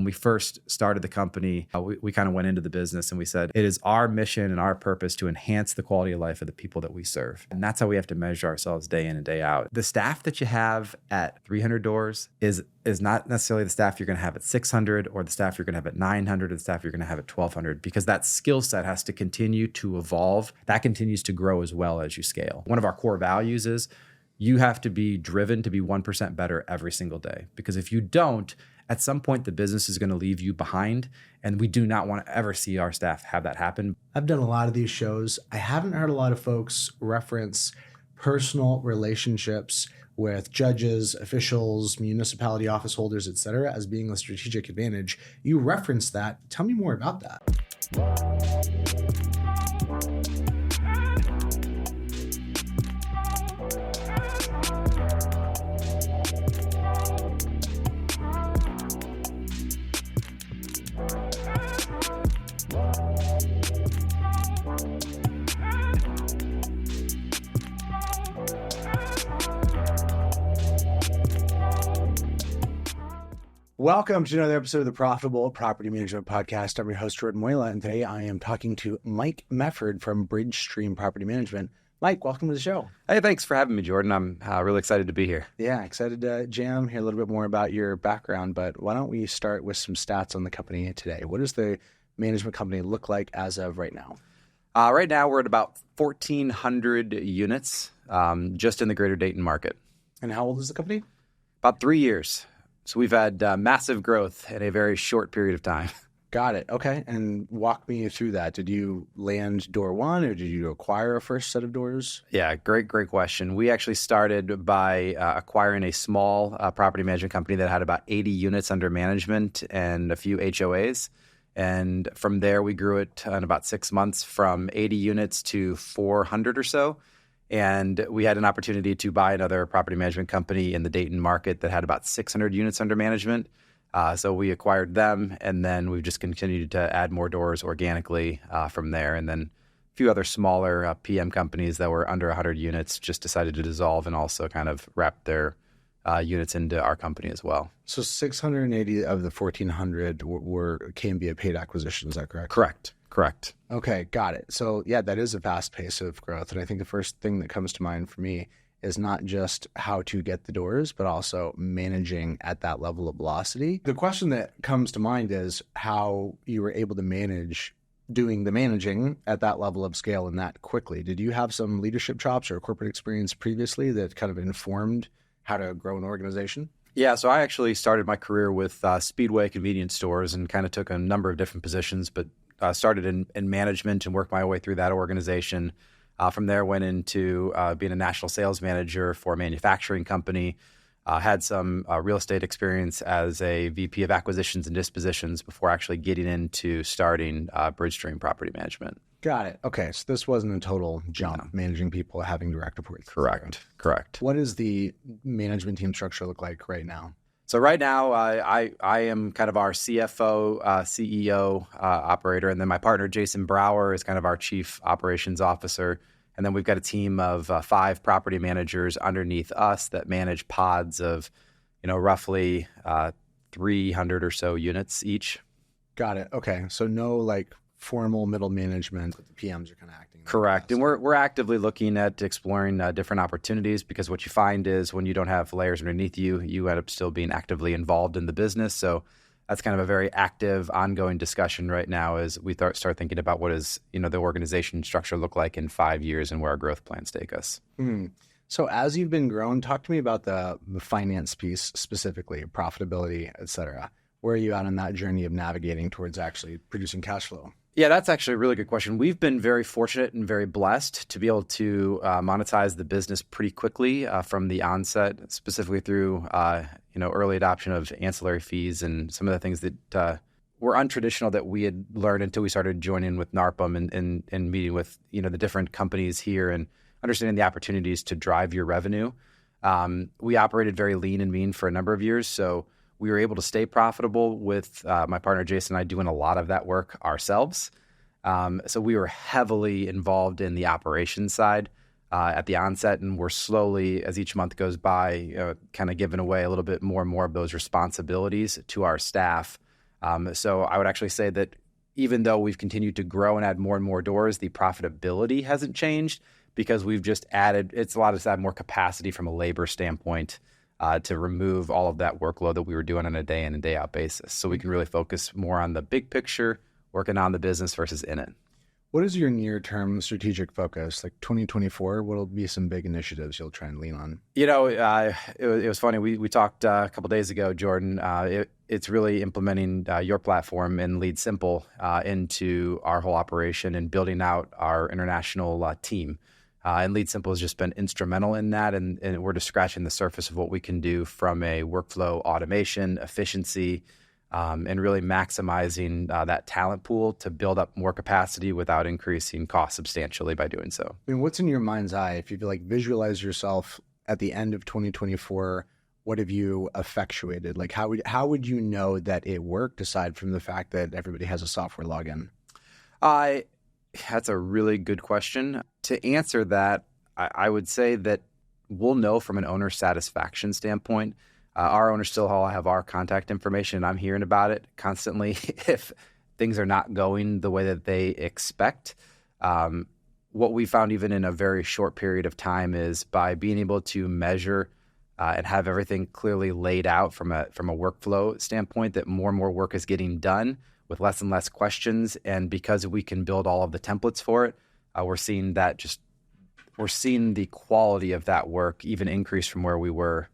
we first started the company, we kind of went into the business and we said, it is our mission and our purpose to enhance the quality of life of the people that we serve. And that's how we have to measure ourselves day in and day out. The staff that you have at 300 doors is not necessarily the staff you're going to have at 600 or the staff you're going to have at 900 or the staff you're going to have at 1200, because that skill set has to continue to evolve. That continues to grow as well as you scale. One of our core values is you have to be driven to be 1% better every single day, because if you don't, at some point the business is going to leave you behind, and we do not want to ever see our staff have that happen. I've done a lot of these shows. I haven't heard a lot of folks reference personal relationships with judges, officials, municipality office holders, et cetera, as being a strategic advantage. You referenced that. Tell me more about that. Welcome to another episode of the Profitable Property Management Podcast. I'm your host, Jordan Moyla, and today I am talking to Mike Mefferd from Bridgestream Property Management. Mike, welcome to the show. Hey, thanks for having me, Jordan. I'm really excited to be here. Yeah, excited to jam, hear a little bit more about your background, but why don't we start with some stats on the company today? What does the management company look like as of right now? Right now, we're at about 1,400 units just in the greater Dayton market. And how old is the company? About 3 years. So we've had massive growth in a very short period of time. Got it. Okay. And walk me through that. Did you land door one or did you acquire a first set of doors? Yeah, great question. We actually started by acquiring a small property management company that had about 80 units under management and a few HOAs. And from there, we grew it in about 6 months from 80 units to 400 or so. And we had an opportunity to buy another property management company in the Dayton market that had about 600 units under management. So we acquired them, and then we've just continued to add more doors organically from there. And then a few other smaller PM companies that were under 100 units just decided to dissolve and also kind of wrap their units into our company as well. So 680 of the 1,400 came via paid acquisition, is that correct? Correct. Okay, got it. So yeah, that is a fast pace of growth. And I think the first thing that comes to mind for me is not just how to get the doors, but also managing at that level of velocity. The question that comes to mind is how you were able to manage doing the managing at that level of scale and that quickly. Did you have some leadership chops or corporate experience previously that kind of informed how to grow an organization? Yeah, so I actually started my career with Speedway convenience stores and kind of took a number of different positions, but started in management and worked my way through that organization. From there, went into being a national sales manager for a manufacturing company. Had some real estate experience as a VP of acquisitions and dispositions before actually getting into starting Bridgestream Property Management. Got it. Okay, so this wasn't a total jump, managing people, having direct reports. Correct. What does the management team structure look like right now? So right now, I am kind of our CFO, CEO, operator, and then my partner, Jason Brower, is kind of our chief operations officer. And then we've got a team of 5 property managers underneath us that manage pods of, roughly 300 or so units each. Got it. Okay. So no formal middle management, but the PMs are kind of acting. Correct. And we're actively looking at exploring different opportunities, because what you find is when you don't have layers underneath you, you end up still being actively involved in the business. So that's kind of a very active, ongoing discussion right now as we start thinking about what does the organization structure look like in 5 years and where our growth plans take us. So as you've been growing, talk to me about the finance piece specifically, profitability, et cetera. Where are you at on that journey of navigating towards actually producing cash flow? Yeah, that's actually a really good question. We've been very fortunate and very blessed to be able to monetize the business pretty quickly from the onset, specifically through early adoption of ancillary fees and some of the things that were untraditional that we had learned until we started joining with NARPM and meeting with the different companies here and understanding the opportunities to drive your revenue. We operated very lean and mean for a number of years, so we were able to stay profitable with my partner, Jason, and I doing a lot of that work ourselves. So we were heavily involved in the operations side at the onset, and we're slowly, as each month goes by, kind of giving away a little bit more and more of those responsibilities to our staff So I would actually say that even though we've continued to grow and add more and more doors, the profitability hasn't changed because we've just it's allowed us to add more capacity from a labor standpoint to remove all of that workload that we were doing on a day in and day out basis. So we can really focus more on the big picture, working on the business versus in it. What is your near-term strategic focus? Like 2024, what will be some big initiatives you'll try and lean on? It was funny. We talked a couple days ago, Jordan. It's really implementing your platform and Lead Simple into our whole operation and building out our international team. And Lead Simple has just been instrumental in that. And we're just scratching the surface of what we can do from a workflow automation, efficiency, and really maximizing that talent pool to build up more capacity without increasing costs substantially by doing so. I mean, what's in your mind's eye? If you like visualize yourself at the end of 2024, what have you effectuated? Like how would you know that it worked aside from the fact that everybody has a software login? That's a really good question. To answer that, I would say that we'll know from an owner satisfaction standpoint. Our owners still all have our contact information, and I'm hearing about it constantly if things are not going the way that they expect. What we found even in a very short period of time is by being able to measure and have everything clearly laid out from a workflow standpoint, that more and more work is getting done with less and less questions. And because we can build all of the templates for it, we're seeing the quality of that work even increase from where we were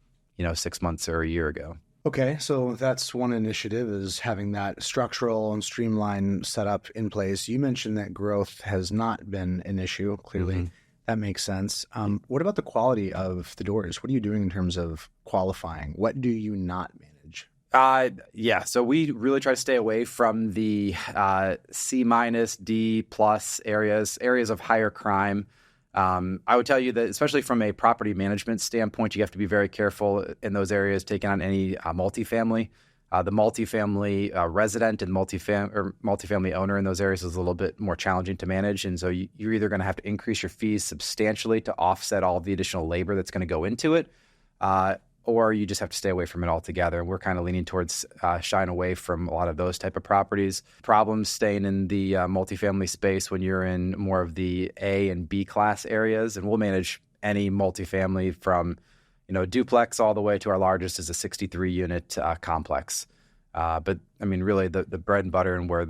6 months or a year ago. Okay, so that's one initiative, is having that structural and streamlined setup in place. You mentioned that growth has not been an issue. Clearly, mm-hmm. That makes sense. What about the quality of the doors? What are you doing in terms of qualifying? What do you not manage? So we really try to stay away from the C-, D+ areas of higher crime. I would tell you that, especially from a property management standpoint, you have to be very careful in those areas taking on any multifamily. The multifamily resident and multifamily owner in those areas is a little bit more challenging to manage. And so you're either going to have to increase your fees substantially to offset all of the additional labor that's going to go into it, or you just have to stay away from it altogether. And we're kind of leaning towards shying away from a lot of those type of properties. Problems staying in the multifamily space when you're in more of the A and B class areas. And we'll manage any multifamily from duplex all the way to our largest is a 63-unit complex. But I mean, really the bread and butter and where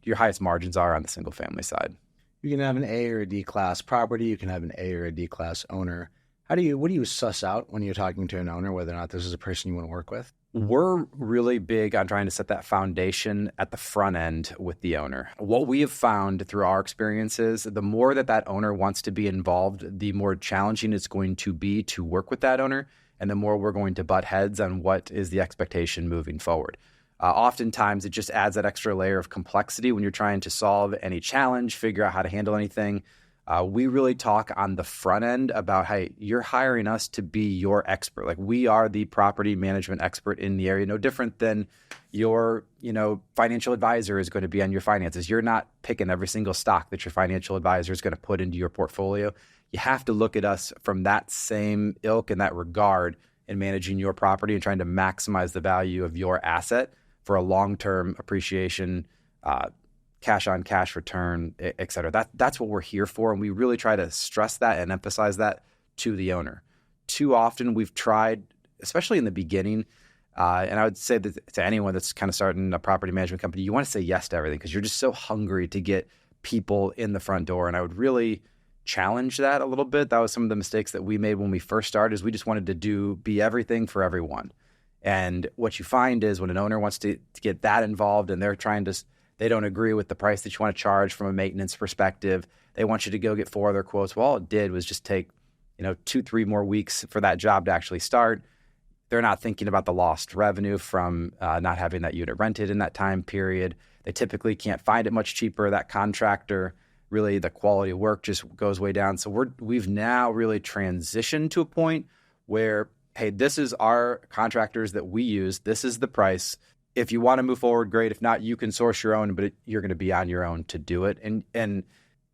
your highest margins are on the single family side. You can have an A or a D class property. You can have an A or a D class owner. What do you suss out when you're talking to an owner, whether or not this is a person you want to work with? We're really big on trying to set that foundation at the front end with the owner. What we have found through our experiences, the more that owner wants to be involved, the more challenging it's going to be to work with that owner, and the more we're going to butt heads on what is the expectation moving forward. Oftentimes, it just adds that extra layer of complexity when you're trying to solve any challenge, figure out how to handle anything. We really talk on the front end about, hey, you're hiring us to be your expert. Like, we are the property management expert in the area, no different than your, financial advisor is going to be on your finances. You're not picking every single stock that your financial advisor is going to put into your portfolio. You have to look at us from that same ilk and that regard in managing your property and trying to maximize the value of your asset for a long-term appreciation, cash on cash return, et cetera. That's what we're here for. And we really try to stress that and emphasize that to the owner. Too often we've tried, especially in the beginning, and I would say that to anyone that's kind of starting a property management company, you want to say yes to everything because you're just so hungry to get people in the front door. And I would really challenge that a little bit. That was some of the mistakes that we made when we first started, is we just wanted to be everything for everyone. And what you find is when an owner wants to get that involved and they don't agree with the price that you want to charge from a maintenance perspective, they want you to go get 4 other quotes. Well, all it did was just take, 2-3 more weeks for that job to actually start. They're not thinking about the lost revenue from not having that unit rented in that time period. They typically can't find it much cheaper. That contractor, really the quality of work just goes way down. So we've now really transitioned to a point where, hey, this is our contractors that we use. This is the price. If you want to move forward, great. If not, you can source your own, but you're going to be on your own to do it. And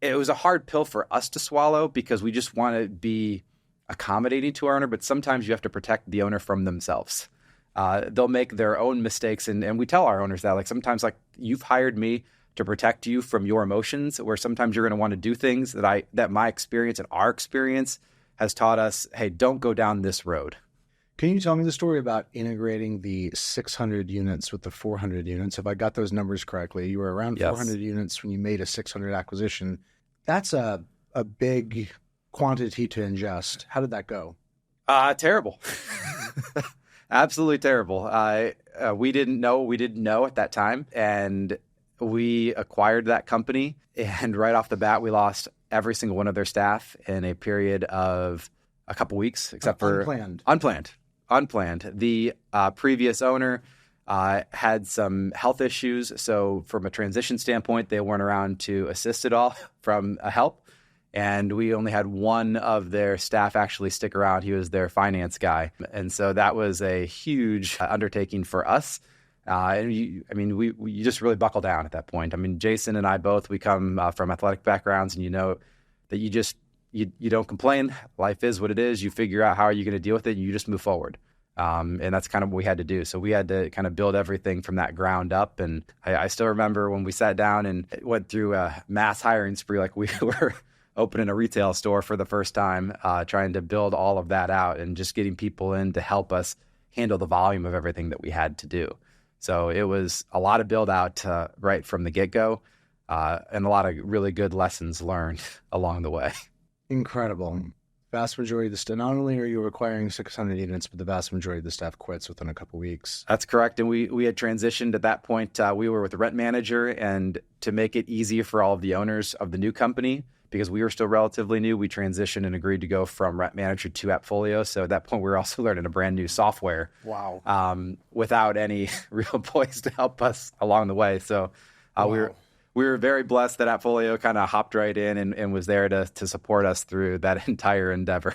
it was a hard pill for us to swallow because we just want to be accommodating to our owner, but sometimes you have to protect the owner from themselves. they'll make their own mistakes. And we tell our owners that, like, sometimes, like, you've hired me to protect you from your emotions, where sometimes you're going to want to do things that my experience and our experience has taught us, hey, don't go down this road. Can you tell me the story about integrating the 600 units with the 400 units? If I got those numbers correctly, you were around 400 units when you made a 600 acquisition. That's a big quantity to ingest. How did that go? Terrible. Absolutely terrible. We didn't know at that time. And we acquired that company. And right off the bat, we lost every single one of their staff in a period of a couple weeks, except for unplanned. The previous owner had some health issues. So from a transition standpoint, they weren't around to assist at all from a help. And we only had one of their staff actually stick around. He was their finance guy. And so that was a huge undertaking for us. We just really buckle down at that point. I mean, Jason and I both, we come from athletic backgrounds, and you know that you don't complain. Life is what it is. You figure out how are you going to deal with it, and you just move forward. And that's kind of what we had to do. So we had to kind of build everything from that ground up. And I still remember when we sat down and went through a mass hiring spree, like we were opening a retail store for the first time, trying to build all of that out and just getting people in to help us handle the volume of everything that we had to do. So it was a lot of build out right from the get-go, and a lot of really good lessons learned along the way. Incredible. Vast majority of the staff, not only are you acquiring 600 units, but the vast majority of the staff quits within a couple of weeks. That's correct. And we had transitioned at that point. We were with the rent manager, and to make it easier for all of the owners of the new company, because we were still relatively new, we transitioned and agreed to go from rent manager to AppFolio. So at that point, we were also learning a brand new software. Wow. Without any real boys to help us along the way. So wow. We were very blessed that AppFolio kind of hopped right in and was there to support us through that entire endeavor.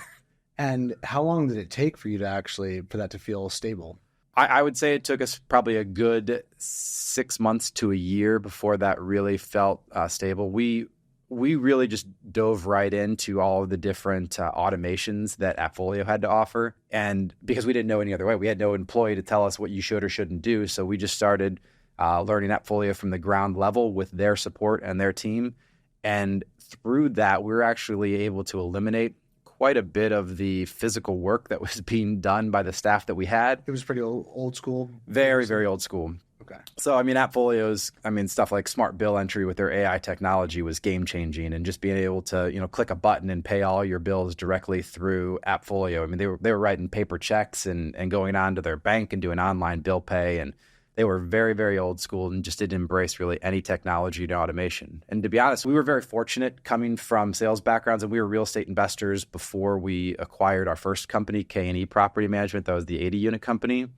And how long did it take for you for that to feel stable? I would say it took us probably a good 6 months to a year before that really felt stable. We really just dove right into all of the different automations that AppFolio had to offer. And because we didn't know any other way, we had no employee to tell us what you should or shouldn't do. So we just started learning AppFolio from the ground level with their support and their team. And through that, we were actually able to eliminate quite a bit of the physical work that was being done by the staff that we had. It was pretty old school? Very, very old school. Okay. So, AppFolio's, stuff like smart bill entry with their AI technology was game changing, and just being able to, click a button and pay all your bills directly through AppFolio. They were writing paper checks and going on to their bank and doing online bill pay. And they were very, very old school and just didn't embrace really any technology to automation. And to be honest, we were very fortunate coming from sales backgrounds, and we were real estate investors before we acquired our first company, K&E Property Management. That was the 80-unit company.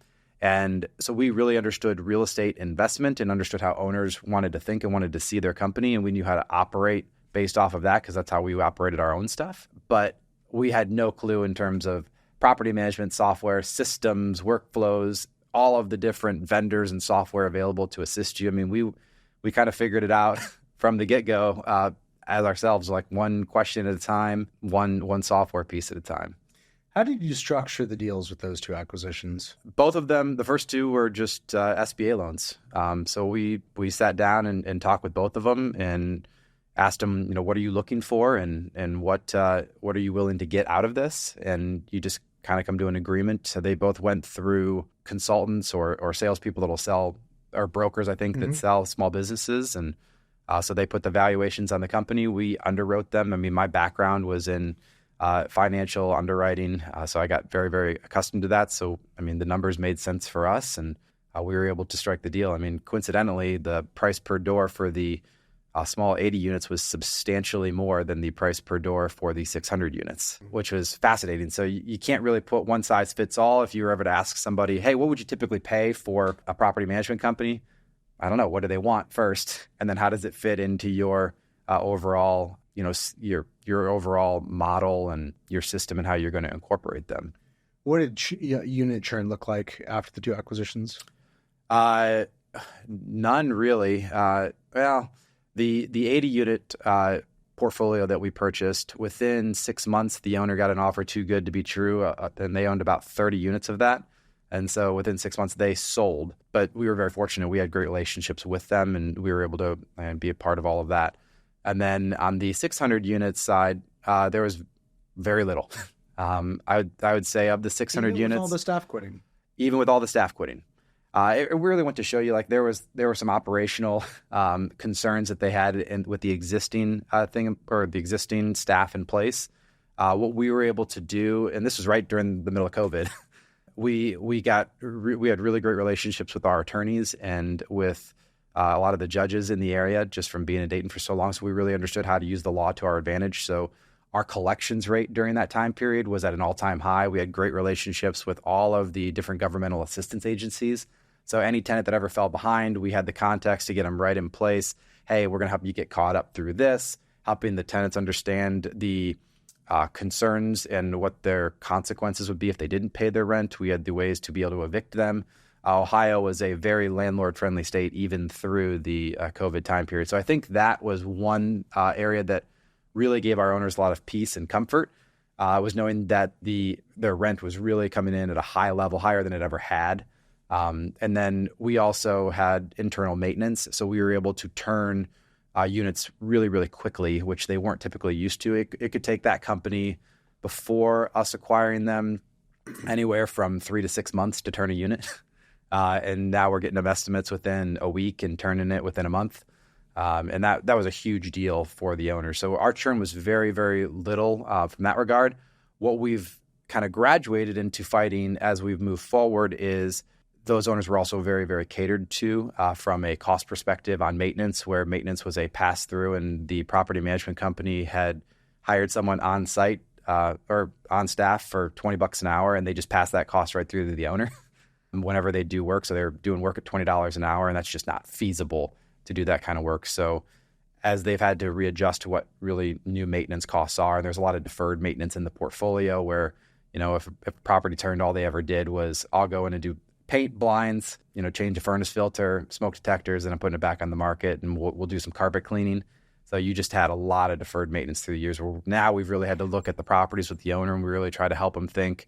And so we really understood real estate investment and understood how owners wanted to think and wanted to see their company. And we knew how to operate based off of that because that's how we operated our own stuff. But we had no clue in terms of property management software, systems, workflows, all of the different vendors and software available to assist you. We kind of figured it out from the get-go as ourselves, like one question at a time, one software piece at a time. How did you structure the deals with those two acquisitions? Both of them, the first two were just SBA loans. So we sat down and talked with both of them and asked them, what are you looking for and what are you willing to get out of this? And you just kind of come to an agreement. So they both went through consultants or salespeople that'll sell, or brokers, I think, that sell small businesses. And so they put the valuations on the company. We underwrote them. My background was in financial underwriting. So I got very, very accustomed to that. So, the numbers made sense for us, and we were able to strike the deal. Coincidentally, the price per door for the small 80 units was substantially more than the price per door for the 600 units, which was fascinating. So you can't really put one size fits all. If you were ever to ask somebody, hey, what would you typically pay for a property management company? I don't know. What do they want first? And then how does it fit into your overall, your overall model and your system and how you're going to incorporate them? What did unit churn look like after the two acquisitions? None really. The 80 unit portfolio that we purchased, within 6 months, the owner got an offer too good to be true, and they owned about 30 units of that. And so within 6 months, they sold. But we were very fortunate. We had great relationships with them, and we were able to be a part of all of that. And then on the 600 units side, there was very little. I would say of the 600 units, with all the staff quitting, even with all the staff quitting, it really went to show you, like, there were some operational concerns that they had with the existing thing, or the existing staff in place. What we were able to do, and this was right during the middle of COVID, we had really great relationships with our attorneys and with a lot of the judges in the area, just from being in Dayton for so long. So we really understood how to use the law to our advantage. So our collections rate during that time period was at an all-time high. We had great relationships with all of the different governmental assistance agencies. So any tenant that ever fell behind, we had the contacts to get them right in place. Hey, we're going to help you get caught up through this, helping the tenants understand the concerns and what their consequences would be if they didn't pay their rent. We had the ways to be able to evict them. Ohio was a very landlord-friendly state even through the COVID time period. So I think that was one area that really gave our owners a lot of peace and comfort, was knowing that their rent was really coming in at a high level, higher than it ever had. And then we also had internal maintenance. So we were able to turn units really, really quickly, which they weren't typically used to. It could take that company, before us acquiring them, anywhere from 3 to 6 months to turn a unit. And now we're getting them estimates within a week and turning it within a month. And that was a huge deal for the owner. So our churn was very, very little from that regard. What we've kind of graduated into fighting as we've moved forward is those owners were also very, very catered to from a cost perspective on maintenance, where maintenance was a pass-through, and the property management company had hired someone on site or on staff for $20 an hour, and they just passed that cost right through to the owner whenever they do work. So they're doing work at $20 an hour, and that's just not feasible to do that kind of work. So as they've had to readjust to what really new maintenance costs are, and there's a lot of deferred maintenance in the portfolio where, if a property turned, all they ever did was, I'll go in and do paint, blinds, change a furnace filter, smoke detectors, and I'm putting it back on the market, and we'll do some carpet cleaning. So you just had a lot of deferred maintenance through the years, where now we've really had to look at the properties with the owner, and we really try to help them think,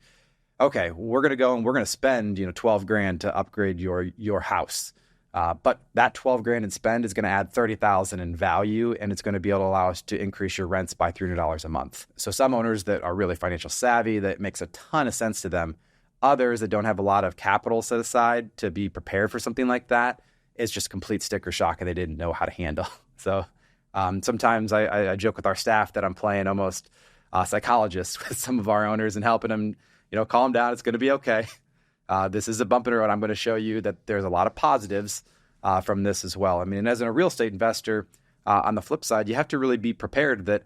okay, we're going to go and we're going to spend, $12,000 to upgrade your house. But that $12,000 in spend is going to add $30,000 in value, and it's going to be able to allow us to increase your rents by $300 a month. So some owners that are really financial savvy, that makes a ton of sense to them. Others that don't have a lot of capital set aside to be prepared for something like that, it's just complete sticker shock, and they didn't know how to handle. So sometimes I joke with our staff that I'm playing almost psychologist with some of our owners and helping them, calm down. It's going to be okay. This is a bump in the road. I'm going to show you that there's a lot of positives from this as well. I mean, as a real estate investor, on the flip side, you have to really be prepared that,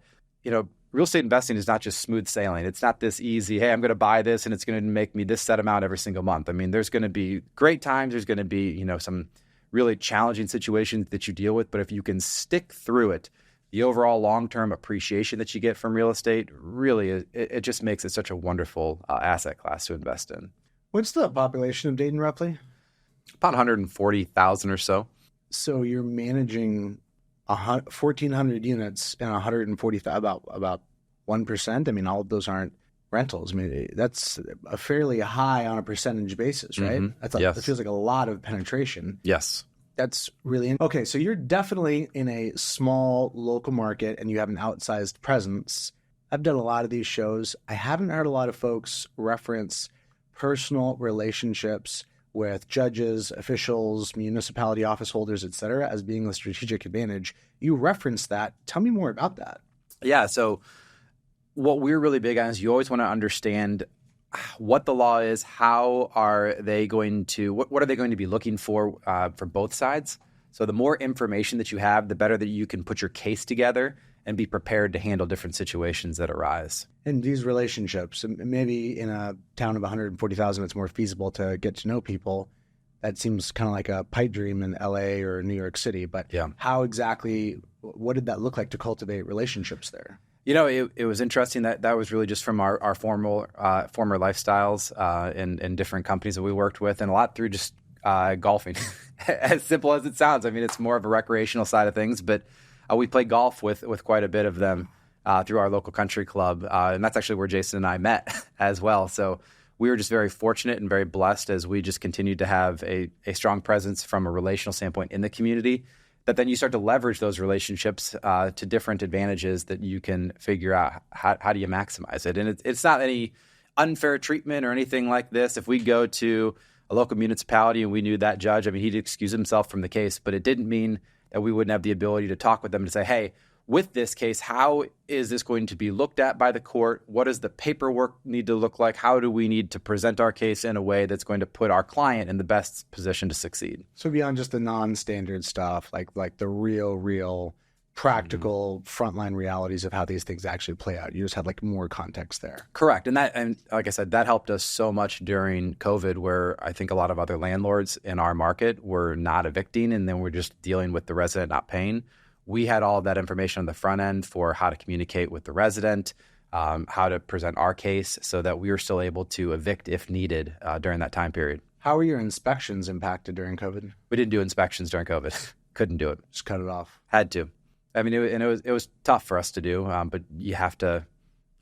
real estate investing is not just smooth sailing. It's not this easy, hey, I'm going to buy this and it's going to make me this set amount every single month. I mean, there's going to be great times. There's going to be, some really challenging situations that you deal with. But if you can stick through it, the overall long-term appreciation that you get from real estate really, it just makes it such a wonderful asset class to invest in. What's the population of Dayton roughly? About 140,000 or so. So you're managing 1,400 units and 140,000, about 1%. I mean, all of those aren't rentals. I mean, that's a fairly high on a percentage basis, right? Mm-hmm. Yes. That feels like a lot of penetration. Yes. That's really okay. So you're definitely in a small local market and you have an outsized presence. I've done a lot of these shows. I haven't heard a lot of folks reference personal relationships with judges, officials, municipality office holders, et cetera, as being a strategic advantage. You referenced that. Tell me more about that. Yeah. So what we're really big on is you always want to understand what the law is, how are they going to, what are they going to be looking for both sides? So the more information that you have, the better that you can put your case together and be prepared to handle different situations that arise. And these relationships, maybe in a town of 140,000, it's more feasible to get to know people. That seems kind of like a pipe dream in LA or New York City. But How exactly, what did that look like to cultivate relationships there? It was interesting that was really just from our former lifestyles in different companies that we worked with, and a lot through just golfing. As simple as it sounds. I mean, it's more of a recreational side of things, but we play golf with quite a bit of them through our local country club, and that's actually where Jason and I met as well. So we were just very fortunate and very blessed as we just continued to have a strong presence from a relational standpoint in the community, that then you start to leverage those relationships to different advantages that you can figure out how do you maximize it. And it's not any unfair treatment or anything like this. If we go to a local municipality and we knew that judge, I mean, he'd excuse himself from the case, but it didn't mean that we wouldn't have the ability to talk with them to say, hey, with this case, how is this going to be looked at by the court? What does the paperwork need to look like? How do we need to present our case in a way that's going to put our client in the best position to succeed? So beyond just the non-standard stuff, like the real practical frontline realities of how these things actually play out, you just had like more context there. Correct. And like I said, that helped us so much during COVID, where I think a lot of other landlords in our market were not evicting and then we're just dealing with the resident not paying. We had all of that information on the front end for how to communicate with the resident, how to present our case so that we were still able to evict if needed during that time period. How were your inspections impacted during COVID? We didn't do inspections during COVID. Couldn't do it. Just cut it off. Had to. I mean, it was tough for us to do, but you have to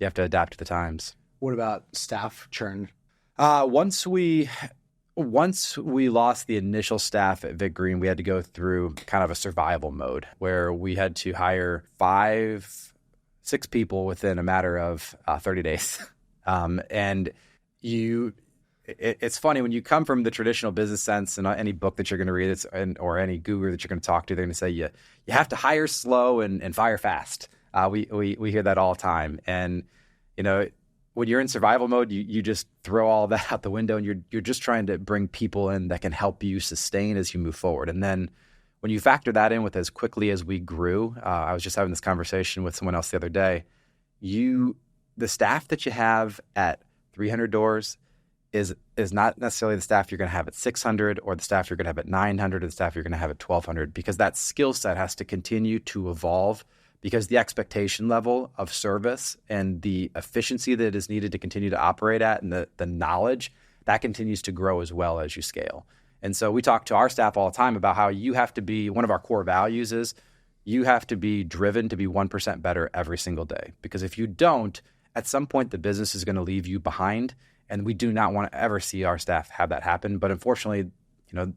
adapt to the times. What about staff churn? Once we lost the initial staff at Vic Green, we had to go through kind of a survival mode where we had to hire 5-6 people within a matter of 30 days. It's funny when you come from the traditional business sense, and any book that you're going to read or any guru that you're going to talk to, they're going to say you have to hire slow and fire fast. We hear that all the time. And, when you're in survival mode, you just throw all that out the window, and you're just trying to bring people in that can help you sustain as you move forward. And then when you factor that in with as quickly as we grew, I was just having this conversation with someone else the other day. The staff that you have at 300 doors is not necessarily the staff you're going to have at 600 or the staff you're going to have at 900 or the staff you're going to have at 1200, because that skill set has to continue to evolve, because the expectation level of service and the efficiency that is needed to continue to operate at and the knowledge, that continues to grow as well as you scale. And so we talk to our staff all the time about how you have to be, one of our core values is you have to be driven to be 1% better every single day. Because if you don't, at some point the business is going to leave you behind. And we do not want to ever see our staff have that happen. But unfortunately,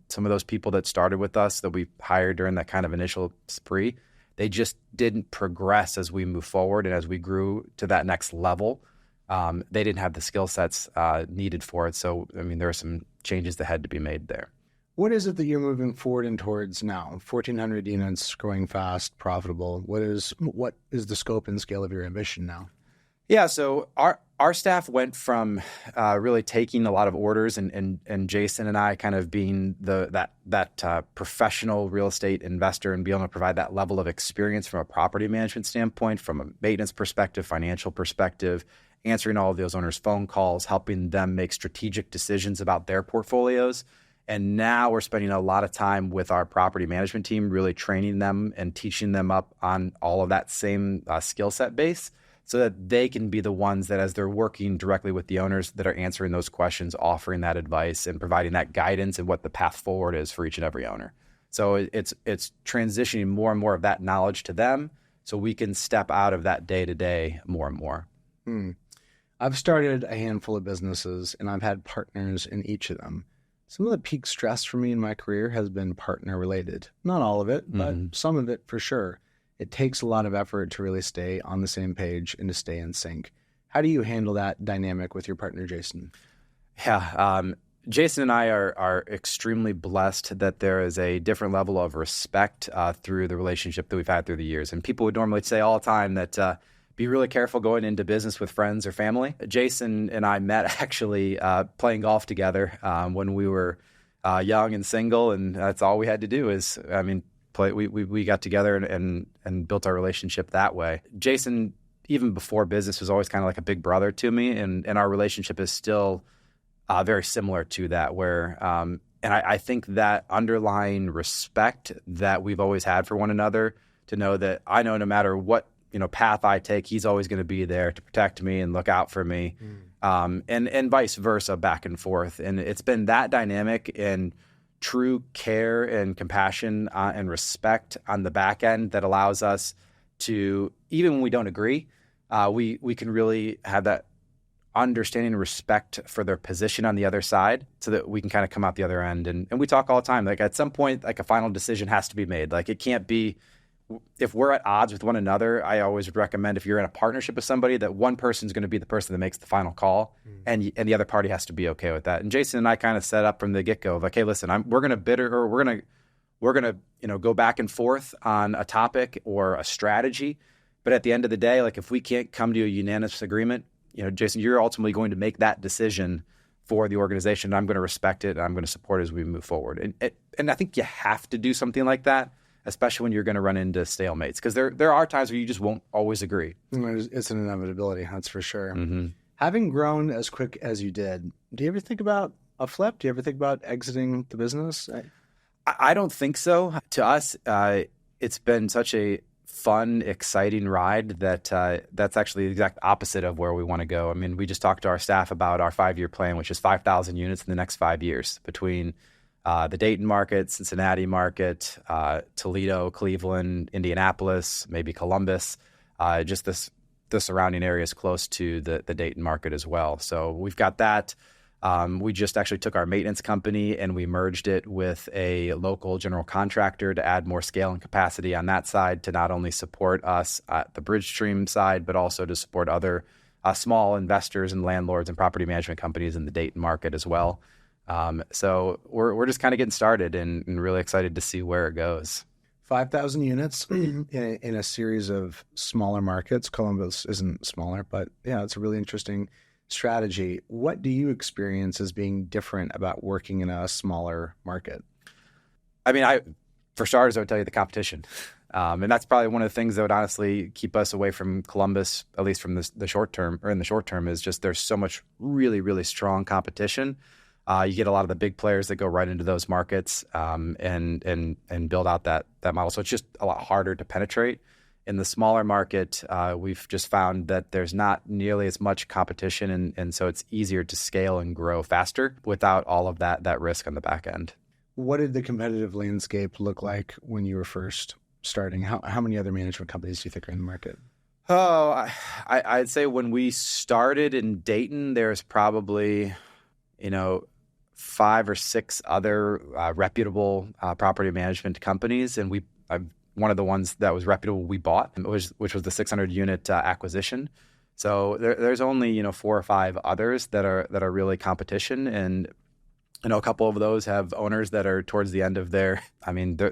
some of those people that started with us that we hired during that kind of initial spree, they just didn't progress as we move forward and as we grew to that next level. They didn't have the skill sets needed for it. So, I mean, there are some changes that had to be made there. What is it that you're moving forward and towards now? 1,400 units, growing fast, profitable. What is the scope and scale of your ambition now? Yeah, so our staff went from really taking a lot of orders and Jason and I kind of being that professional real estate investor and being able to provide that level of experience from a property management standpoint, from a maintenance perspective, financial perspective, answering all of those owners' phone calls, helping them make strategic decisions about their portfolios. And now we're spending a lot of time with our property management team, really training them and teaching them up on all of that same skill set base, so that they can be the ones that, as they're working directly with the owners, that are answering those questions, offering that advice and providing that guidance and what the path forward is for each and every owner. So it's transitioning more and more of that knowledge to them so we can step out of that day-to-day more and more. I've started a handful of businesses and I've had partners in each of them. Some of the peak stress for me in my career has been partner related. Not all of it, but some of it for sure. It takes a lot of effort to really stay on the same page and to stay in sync. How do you handle that dynamic with your partner, Jason? Yeah, Jason and I are extremely blessed that there is a different level of respect through the relationship that we've had through the years. And people would normally say all the time that be really careful going into business with friends or family. Jason and I met actually playing golf together when we were young and single, and that's all we had to do is, we got together and built our relationship that way. Jason, even before business, was always kind of like a big brother to me, and our relationship is still very similar to that, where and I think that underlying respect that we've always had for one another, to know that I know no matter what path I take, he's always going to be there to protect me and look out for me, and vice versa, back and forth. And it's been that dynamic and true care and compassion and respect on the back end that allows us to, even when we don't agree, we can really have that understanding and respect for their position on the other side so that we can kind of come out the other end. And we talk all the time, like at some point, like a final decision has to be made. Like it can't be, if we're at odds with one another, I always recommend if you're in a partnership with somebody that one person's going to be the person that makes the final call and the other party has to be okay with that. And Jason and I kind of set up from the get-go of like, hey, listen, we're going to bid or we're going to go back and forth on a topic or a strategy. But at the end of the day, like if we can't come to a unanimous agreement, Jason, you're ultimately going to make that decision for the organization. I'm going to respect it and I'm going to support it as we move forward. And I think you have to do something like that, especially when you're going to run into stalemates, because there are times where you just won't always agree. It's an inevitability, that's for sure. Mm-hmm. Having grown as quick as you did, do you ever think about a flip? Do you ever think about exiting the business? I don't think so. To us, it's been such a fun, exciting ride that that's actually the exact opposite of where we want to go. I mean, we just talked to our staff about our 5-year plan, which is 5,000 units in the next 5 years between the Dayton market, Cincinnati market, Toledo, Cleveland, Indianapolis, maybe Columbus, just the surrounding areas close to the Dayton market as well. So we've got that. We just actually took our maintenance company and we merged it with a local general contractor to add more scale and capacity on that side to not only support us at the Bridgestream side, but also to support other small investors and landlords and property management companies in the Dayton market as well. So we're just kind of getting started and really excited to see where it goes. 5,000 units in a series of smaller markets. Columbus isn't smaller, but yeah, it's a really interesting strategy. What do you experience as being different about working in a smaller market? I mean, for starters, I would tell you the competition. And that's probably one of the things that would honestly keep us away from Columbus, at least from the short term, or in the short term, is just there's so much really, really strong competition. You get a lot of the big players that go right into those markets and build out that model. So it's just a lot harder to penetrate. In the smaller market, we've just found that there's not nearly as much competition, and so it's easier to scale and grow faster without all of that risk on the back end. What did the competitive landscape look like when you were first starting? How many other management companies do you think are in the market? Oh, I'd say when we started in Dayton, there's probably 5 or 6 other reputable property management companies, and one of the ones that was reputable we bought, which was the 600-unit acquisition. So there's only 4 or 5 others that are really competition, and a couple of those have owners that are towards the end of they're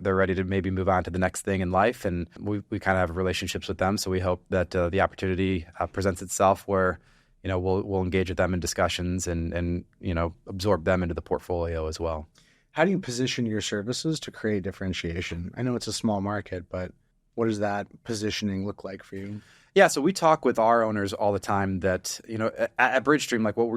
ready to maybe move on to the next thing in life, and we kind of have relationships with them. So we hope that the opportunity presents itself where we'll engage with them in discussions and absorb them into the portfolio as well. How do you position your services to create differentiation? I know it's a small market, but what does that positioning look like for you? Yeah, so we talk with our owners all the time that, at Bridgestream, like what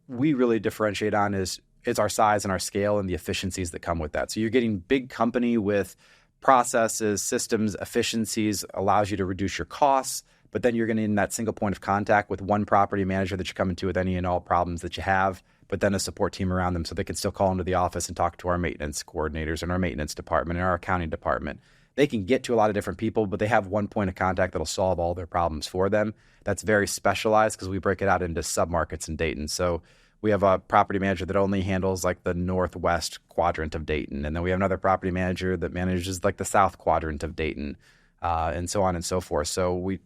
we really differentiate on is our size and our scale and the efficiencies that come with that. So you're getting big company with processes, systems, efficiencies, allows you to reduce your costs, but then you're getting that single point of contact with one property manager that you're coming to with any and all problems that you have, but then a support team around them so they can still call into the office and talk to our maintenance coordinators and our maintenance department and our accounting department. They can get to a lot of different people, but they have one point of contact that'll solve all their problems for them. That's very specialized because we break it out into submarkets in Dayton. So we have a property manager that only handles like the northwest quadrant of Dayton. And then we have another property manager that manages like the south quadrant of Dayton, and so on and so forth. So we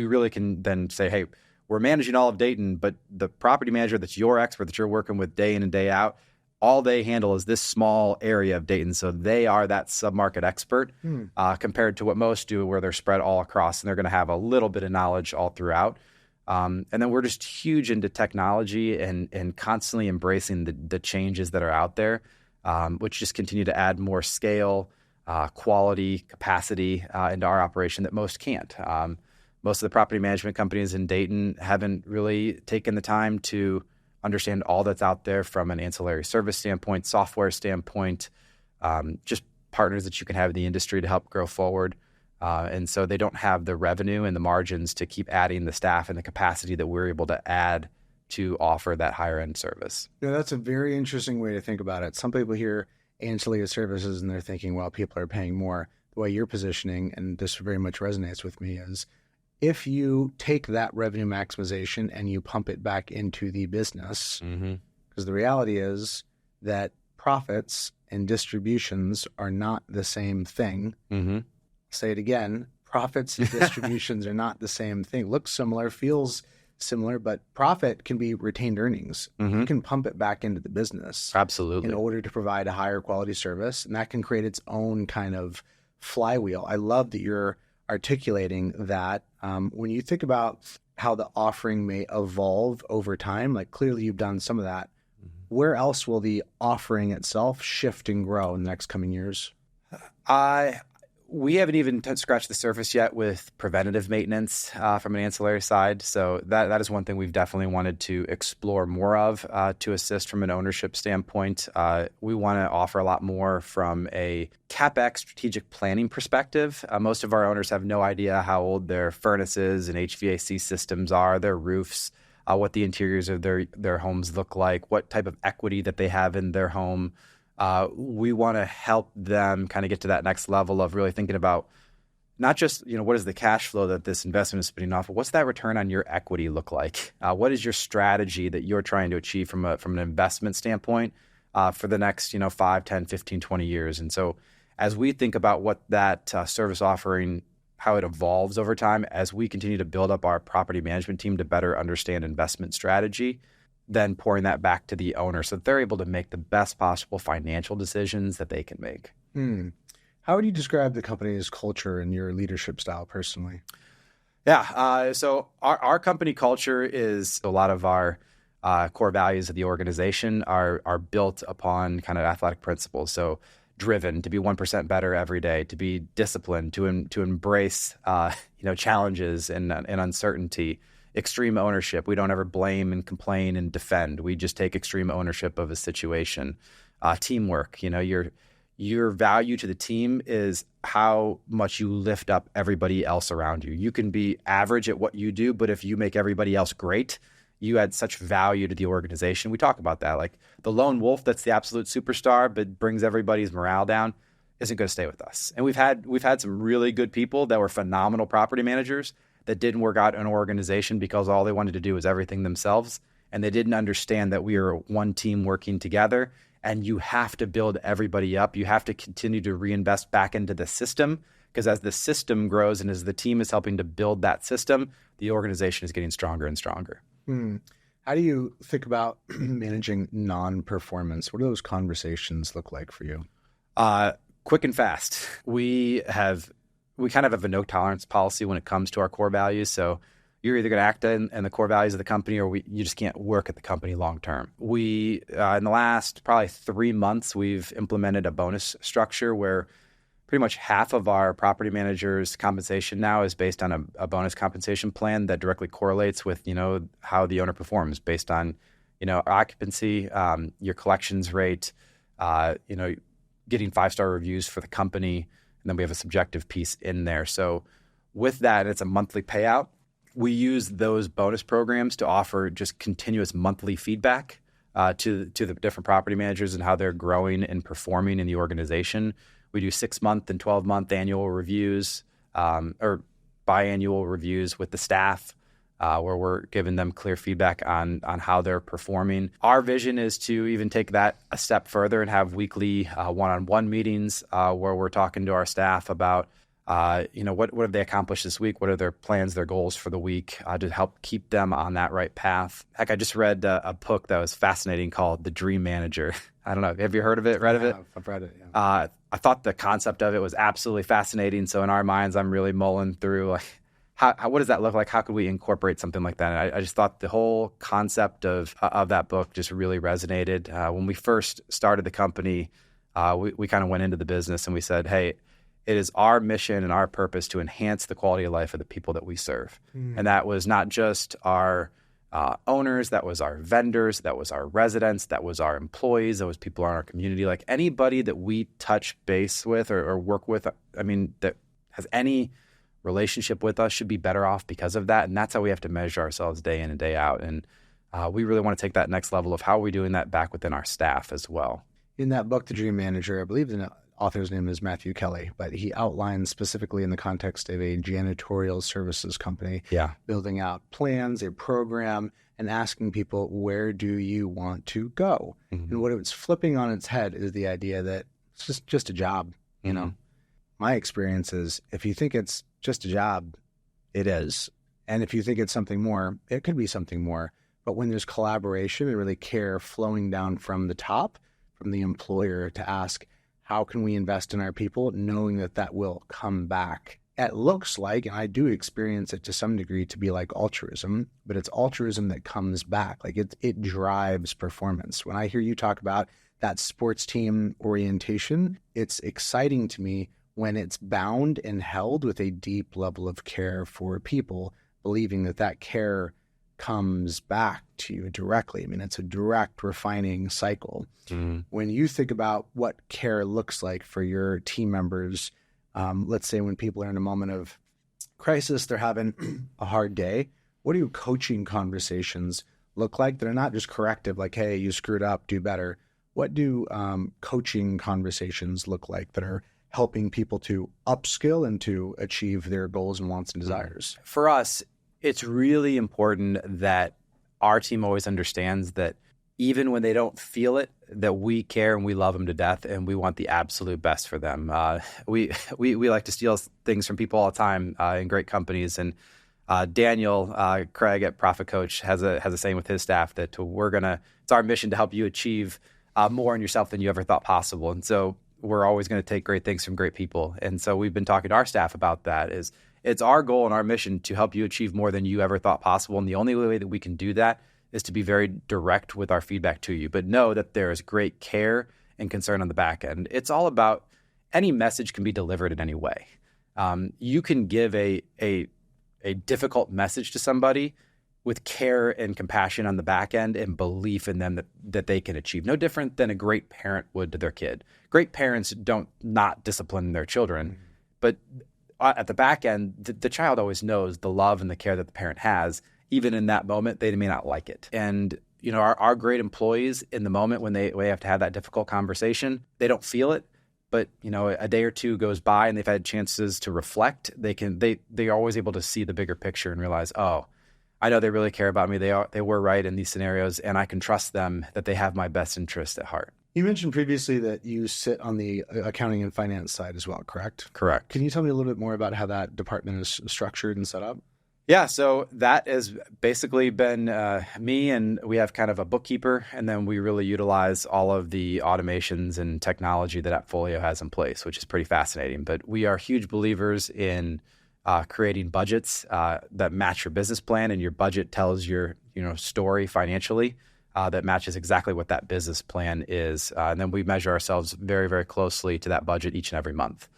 really can then say, hey, we're managing all of Dayton, but the property manager that's your expert that you're working with day in and day out, all they handle is this small area of Dayton. So they are that submarket expert compared to what most do where they're spread all across and they're going to have a little bit of knowledge all throughout. And then we're just huge into technology and constantly embracing the changes that are out there, which just continue to add more scale, quality, capacity into our operation that most can't. Most of the property management companies in Dayton haven't really taken the time to understand all that's out there from an ancillary service standpoint, software standpoint, just partners that you can have in the industry to help grow forward. And so they don't have the revenue and the margins to keep adding the staff and the capacity that we're able to add to offer that higher end service. Yeah, that's a very interesting way to think about it. Some people hear ancillary services and they're thinking, well, people are paying more. The way you're positioning, and this very much resonates with me, is if you take that revenue maximization and you pump it back into the business, because the reality is that profits and distributions are not the same thing. Say it again. Profits and distributions are not the same thing. Looks similar, feels similar, but profit can be retained earnings. You can pump it back into the business. Absolutely. In order to provide a higher quality service, and that can create its own kind of flywheel. I love that you're articulating that. When you think about how the offering may evolve over time, like clearly you've done some of that, where else will the offering itself shift and grow in the next coming years? We haven't even scratched the surface yet with preventative maintenance from an ancillary side. So that is one thing we've definitely wanted to explore more of to assist from an ownership standpoint. We want to offer a lot more from a CapEx strategic planning perspective. Most of our owners have no idea how old their furnaces and HVAC systems are, their roofs, what the interiors of their homes look like, what type of equity that they have in their home. We want to help them kind of get to that next level of really thinking about not just, what is the cash flow that this investment is spinning off, but what's that return on your equity look like? What is your strategy that you're trying to achieve from an investment standpoint for the next, 5, 10, 15, 20 years? And so as we think about what that service offering, how it evolves over time, as we continue to build up our property management team to better understand investment strategy, then pouring that back to the owner so that they're able to make the best possible financial decisions that they can make. How would you describe the company's culture and your leadership style personally? Yeah. So our company culture is a lot of our core values of the organization are built upon kind of athletic principles. So driven to be 1% better every day, to be disciplined, to embrace challenges and uncertainty. Extreme ownership. We don't ever blame and complain and defend. We just take extreme ownership of a situation. Teamwork. Your value to the team is how much you lift up everybody else around you. You can be average at what you do, but if you make everybody else great, you add such value to the organization. We talk about that. Like the lone wolf that's the absolute superstar, but brings everybody's morale down, isn't going to stay with us. And we've had some really good people that were phenomenal property managers that didn't work out in an organization because all they wanted to do was everything themselves. And they didn't understand that we are one team working together, and you have to build everybody up. You have to continue to reinvest back into the system, because as the system grows and as the team is helping to build that system, the organization is getting stronger and stronger. How do you think about managing non-performance? What do those conversations look like for you? Quick and fast. We kind of have a no tolerance policy when it comes to our core values. So you're either going to act in the core values of the company, or you just can't work at the company long term. We, in the last probably 3 months, we've implemented a bonus structure where pretty much half of our property managers' compensation now is based on a bonus compensation plan that directly correlates with, how the owner performs based on, occupancy, your collections rate, getting 5-star reviews for the company. And then we have a subjective piece in there. So with that, it's a monthly payout. We use those bonus programs to offer just continuous monthly feedback to the different property managers and how they're growing and performing in the organization. We do 6-month and 12-month annual reviews or biannual reviews with the staff where we're giving them clear feedback on how they're performing. Our vision is to even take that a step further and have weekly one-on-one meetings where we're talking to our staff about, what have they accomplished this week? What are their plans, their goals for the week to help keep them on that right path? Heck, I just read a book that was fascinating called The Dream Manager. I don't know. Have you heard of it, read of it? I've read it, yeah. I thought the concept of it was absolutely fascinating. So in our minds, I'm really mulling through like, what does that look like? How could we incorporate something like that? And I just thought the whole concept of that book just really resonated. When we first started the company, we kind of went into the business and we said, hey, it is our mission and our purpose to enhance the quality of life of the people that we serve. And that was not just our owners, that was our vendors, that was our residents, that was our employees, that was people in our community. Like anybody that we touch base with or work with, that has any relationship with us should be better off because of that. And that's how we have to measure ourselves day in and day out. And we really want to take that next level of how are we doing that back within our staff as well. In that book, The Dream Manager, I believe the author's name is Matthew Kelly, but he outlines specifically in the context of a janitorial services company, building out plans, a program, and asking people, where do you want to go? And what it's flipping on its head is the idea that it's just a job. You know, my experience is if you think it's just a job, it is. And if you think it's something more, it could be something more. But when there's collaboration and really care flowing down from the top, from the employer to ask, how can we invest in our people, knowing that that will come back? It looks like, and I do experience it to some degree, to be like altruism, but it's altruism that comes back. Like it drives performance. When I hear you talk about that sports team orientation, it's exciting to me when it's bound and held with a deep level of care for people, believing that that care comes back to you directly. I mean, it's a direct refining cycle. When you think about what care looks like for your team members, let's say when people are in a moment of crisis, they're having a hard day, what do coaching conversations look like that are not just corrective, like, hey, you screwed up, do better? What do coaching conversations look like that are helping people to upskill and to achieve their goals and wants and desires? For us, it's really important that our team always understands that even when they don't feel it, that we care and we love them to death and we want the absolute best for them. We like to steal things from people all the time in great companies. And Daniel Craig at Profit Coach has a saying with his staff that it's our mission to help you achieve more in yourself than you ever thought possible. And so we're always going to take great things from great people. And so we've been talking to our staff about that. It's our goal and our mission to help you achieve more than you ever thought possible. And the only way that we can do that is to be very direct with our feedback to you. But know that there is great care and concern on the back end. It's all about any message can be delivered in any way. You can give a difficult message to somebody with care and compassion on the back end and belief in them that they can achieve. No different than a great parent would to their kid. Great parents don't not discipline their children, but at the back end, the child always knows the love and the care that the parent has. Even in that moment, they may not like it. And our great employees in the moment when they have to have that difficult conversation, they don't feel it. But a day or two goes by and they've had chances to reflect. They're always able to see the bigger picture and realize, oh, I know they really care about me. They were right in these scenarios, and I can trust them that they have my best interest at heart. You mentioned previously that you sit on the accounting and finance side as well, correct? Correct. Can you tell me a little bit more about how that department is structured and set up? Yeah, so that has basically been me, and we have kind of a bookkeeper, and then we really utilize all of the automations and technology that AppFolio has in place, which is pretty fascinating. But we are huge believers in creating budgets that match your business plan, and your budget tells your story financially that matches exactly what that business plan is. And then we measure ourselves very, very closely to that budget each and every month.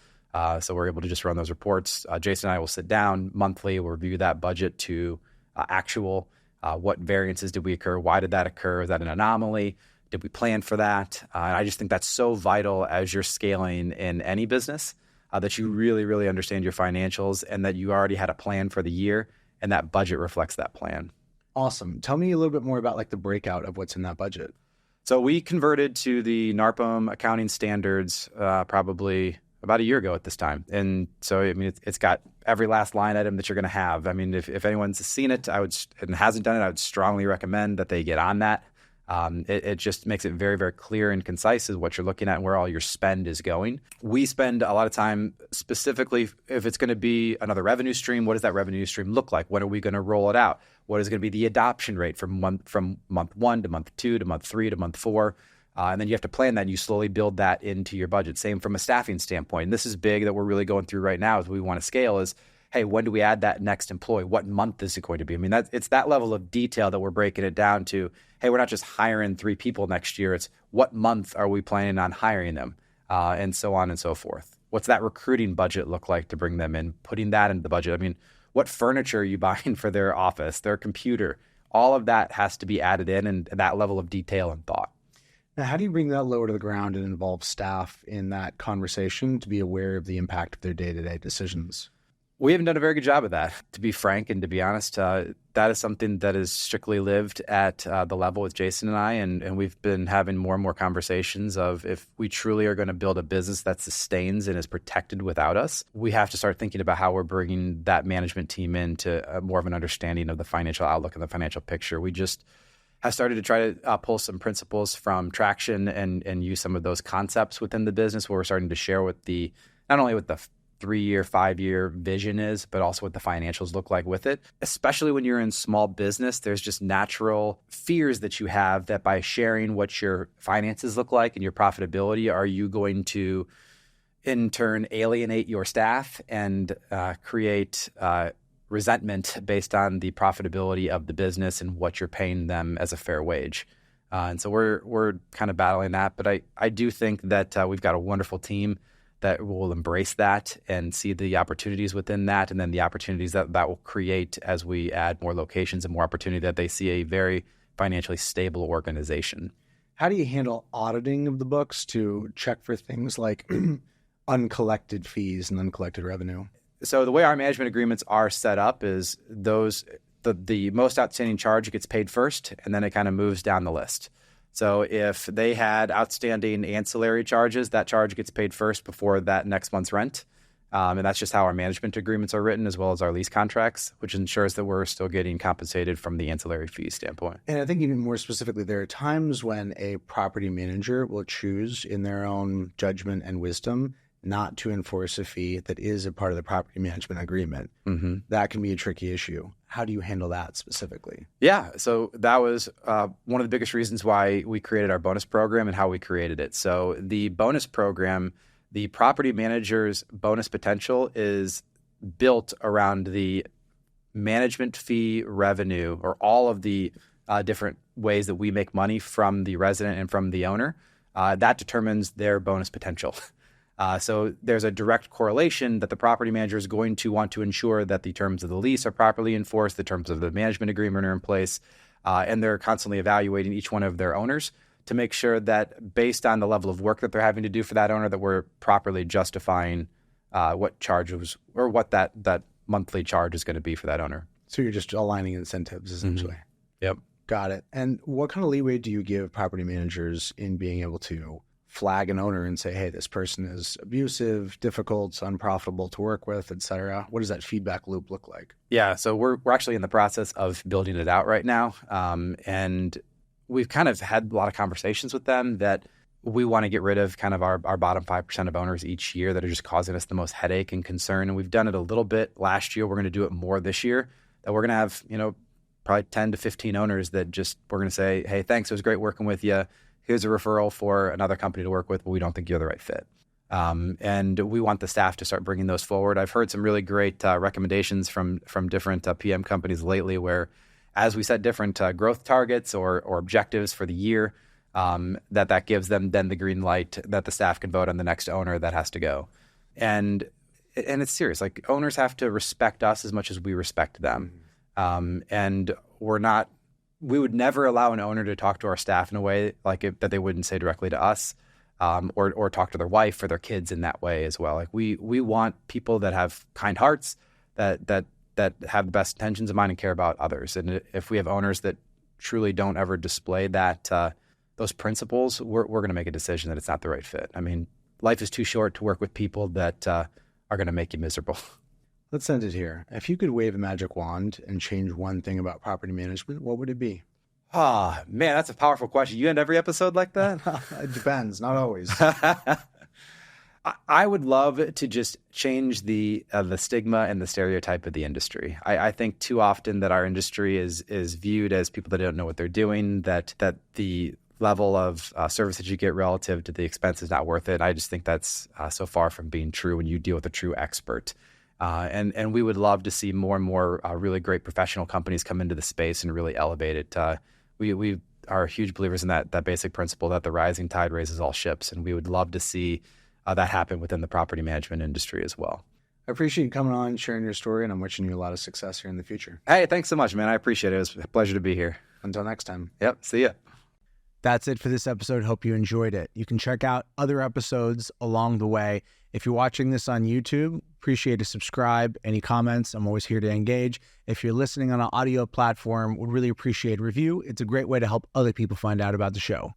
So we're able to just run those reports. Jason and I will sit down monthly, we'll review that budget to actual. What variances did we occur? Why did that occur? Is that an anomaly? Did we plan for that? I just think that's so vital as you're scaling in any business, that you really, really understand your financials and that you already had a plan for the year and that budget reflects that plan. Awesome. Tell me a little bit more about the breakout of what's in that budget. So we converted to the NARPM accounting standards probably about a year ago at this time. And so, it's got every last line item that you're going to have. If anyone's seen it and hasn't done it, I would strongly recommend that they get on that. It just makes it very, very clear and concise as what you're looking at and where all your spend is going. We spend a lot of time specifically if it's going to be another revenue stream, what does that revenue stream look like? When are we going to roll it out? What is going to be the adoption rate from month 1 to month 2 to month 3 to month 4? And then you have to plan that and you slowly build that into your budget. Same from a staffing standpoint. And this is big that we're really going through right now as we want to scale is, hey, when do we add that next employee? What month is it going to be? It's that level of detail that we're breaking it down to, hey, we're not just hiring 3 people next year. It's what month are we planning on hiring them? And so on and so forth. What's that recruiting budget look like to bring them in? Putting that into the budget. What furniture are you buying for their office, their computer? All of that has to be added in and that level of detail and thought. Now, how do you bring that lower to the ground and involve staff in that conversation to be aware of the impact of their day-to-day decisions? We haven't done a very good job of that, to be frank and to be honest. That is something that is strictly lived at the level with Jason and I, and we've been having more and more conversations of if we truly are going to build a business that sustains and is protected without us, we have to start thinking about how we're bringing that management team into more of an understanding of the financial outlook and the financial picture. We just have started to try to pull some principles from Traction and use some of those concepts within the business where we're starting to share with not only with the 3-year, 5-year vision is, but also what the financials look like with it. Especially when you're in small business, there's just natural fears that you have that by sharing what your finances look like and your profitability, are you going to in turn alienate your staff and create resentment based on the profitability of the business and what you're paying them as a fair wage. And so we're kind of battling that. But I do think that we've got a wonderful team that will embrace that and see the opportunities within that, and then the opportunities that will create as we add more locations and more opportunity, that they see a very financially stable organization. How do you handle auditing of the books to check for things like uncollected fees and uncollected revenue? So the way our management agreements are set up is the most outstanding charge gets paid first, and then it kind of moves down the list. So if they had outstanding ancillary charges, that charge gets paid first before that next month's rent. And that's just how our management agreements are written, as well as our lease contracts, which ensures that we're still getting compensated from the ancillary fee standpoint. And I think even more specifically, there are times when a property manager will choose in their own judgment and wisdom not to enforce a fee that is a part of the property management agreement. Mm-hmm. That can be a tricky issue. How do you handle that specifically? Yeah, so that was one of the biggest reasons why we created our bonus program and how we created it. So the bonus program, the property manager's bonus potential is built around the management fee revenue, or all of the different ways that we make money from the resident and from the owner. That determines their bonus potential. So there's a direct correlation that the property manager is going to want to ensure that the terms of the lease are properly enforced, the terms of the management agreement are in place, and they're constantly evaluating each one of their owners to make sure that based on the level of work that they're having to do for that owner, that we're properly justifying what charges or what that monthly charge is going to be for that owner. So you're just aligning incentives essentially. Mm-hmm. Yep. Got it. And what kind of leeway do you give property managers in being able to flag an owner and say, hey, this person is abusive, difficult, unprofitable to work with, et cetera? What does that feedback loop look like? Yeah, so we're actually in the process of building it out right now. And we've kind of had a lot of conversations with them that we want to get rid of kind of our bottom 5% of owners each year that are just causing us the most headache and concern. And we've done it a little bit last year. We're going to do it more this year, that we're going to have, probably 10 to 15 owners that just, we're going to say, hey, thanks, it was great working with you. Here's a referral for another company to work with, but we don't think you're the right fit. And we want the staff to start bringing those forward. I've heard some really great recommendations from different PM companies lately where, as we set different growth targets or objectives for the year, that gives them then the green light that the staff can vote on the next owner that has to go. And it's serious. Like, owners have to respect us as much as we respect them. And we would never allow an owner to talk to our staff in a way that they wouldn't say directly to us, or talk to their wife or their kids in that way as well. Like, we want people that have kind hearts, that have the best intentions in mind and care about others. And if we have owners that truly don't ever display those principles, we're going to make a decision that it's not the right fit. I mean, life is too short to work with people that are going to make you miserable. Let's end it here. If you could wave a magic wand and change one thing about property management, what would it be? Man, that's a powerful question. You end every episode like that? It depends. Not always. I would love to just change the stigma and the stereotype of the industry. I think too often that our industry is viewed as people that don't know what they're doing, that the level of service that you get relative to the expense is not worth it. I just think that's so far from being true when you deal with a true expert. And we would love to see more and more really great professional companies come into the space and really elevate it. We are huge believers in that basic principle that the rising tide raises all ships, and we would love to see that happen within the property management industry as well. I appreciate you coming on, sharing your story, and I'm wishing you a lot of success here in the future. Hey, thanks so much, man. I appreciate it. It was a pleasure to be here. Until next time. Yep. See ya. That's it for this episode. Hope you enjoyed it. You can check out other episodes along the way. If you're watching this on YouTube, appreciate a subscribe. Any comments, I'm always here to engage. If you're listening on an audio platform, would really appreciate a review. It's a great way to help other people find out about the show.